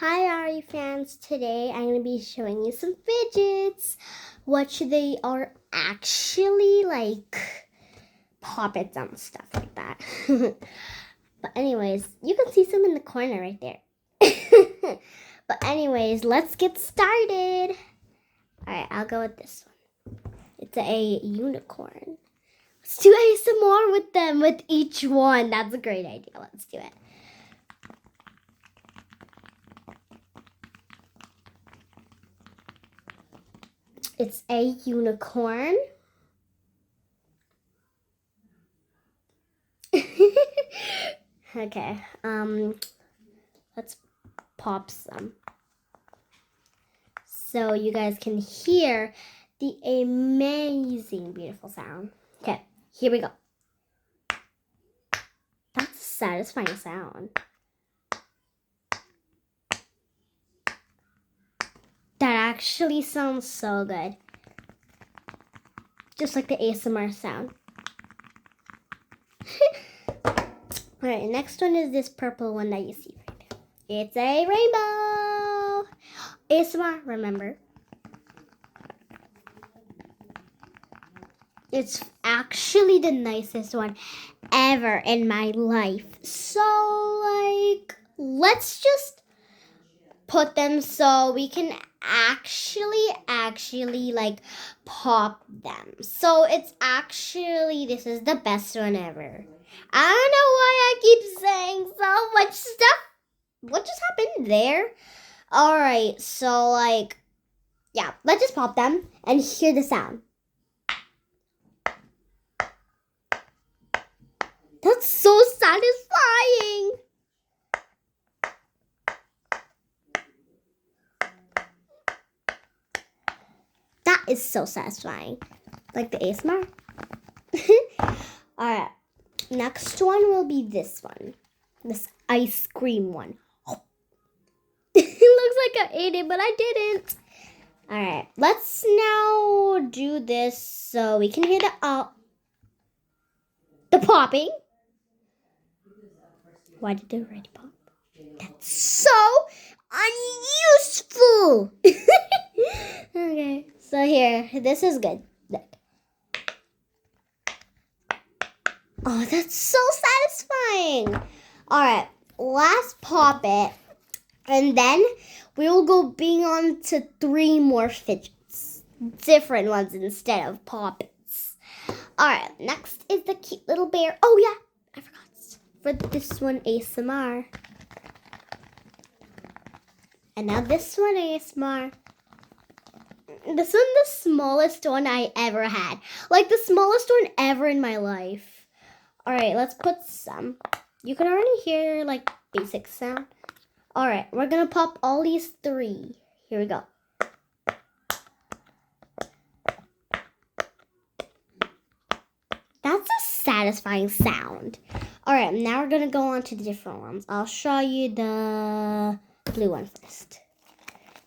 Hi Ari fans, today I'm going to be showing you some fidgets, which they are actually like poppets and stuff like that. But anyways, you can see some in the corner right there. But anyways, let's get started. Alright, I'll go with this one. It's a unicorn. Let's do ASMR with them, with each one. That's a great idea. Let's do it. It's a unicorn. Okay, let's pop some so you guys can hear the amazing, beautiful sound. Okay, here we go. That's a satisfying sound. That actually sounds so good. Just like the ASMR sound. Alright, next one is this purple one that you see right now. It's a rainbow. ASMR, remember. It's actually the nicest one ever in my life. So, let's just put them so we can actually pop them. So it's actually, this is the best one ever. I don't know why I keep saying so much stuff. What just happened there? Alright, so yeah, let's just pop them and hear the sound. That's so satisfying. That is so satisfying. Like the ASMR. Alright, next one will be this one. This ice cream one. It looks like I ate it, but I didn't. Alright, let's now do this so we can hear the popping. Why did it already pop? That's so unuseful. Okay, so here, this is good. Look. Oh, that's so satisfying. Alright, last pop it. And then we will go being on to 3 more fidgets. Different ones instead of poppets. Alright, next is the cute little bear. Oh yeah, I forgot. For this one, ASMR. And now this one, ASMR. This one, the smallest one I ever had. Like the smallest one ever in my life. Alright, let's put some. You can already hear like basic sound. Alright, we're gonna pop all these 3. Here we go. That's a satisfying sound. Alright, now we're gonna go on to the different ones. I'll show you the blue one first.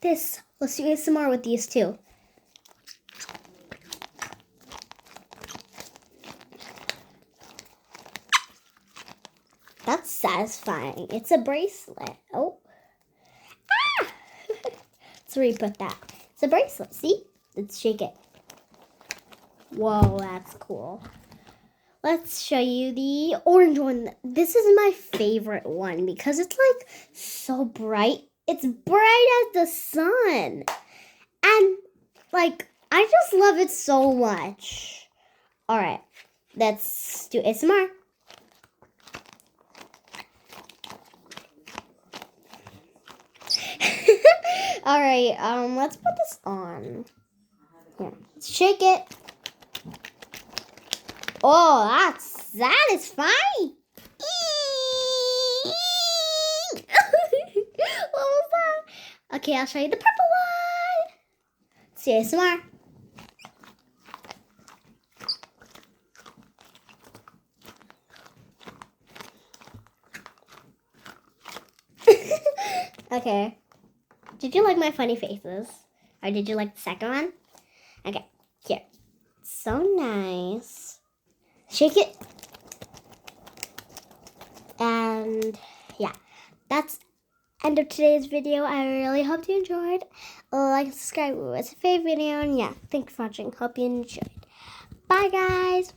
Let's do ASMR with these 2. That's satisfying. It's a bracelet. Oh. Ah! Let's re-put that. It's a bracelet. See? Let's shake it. Whoa, that's cool. Let's show you the orange one. This is my favorite one because it's like so bright. It's bright as the sun. And I just love it so much. All right, let's do ASMR. All right, let's put this on. Here, let's shake it. Oh, that's satisfying. What was that? Okay, I'll show you the purple one. See ASMR. Okay. Did you like my funny faces? Or did you like the second one? Okay, here. So nice. Shake it. And yeah, that's end of today's video. I really hope you enjoyed. Like, subscribe, it was a favorite video, and yeah, thanks for watching. Hope you enjoyed. Bye, guys.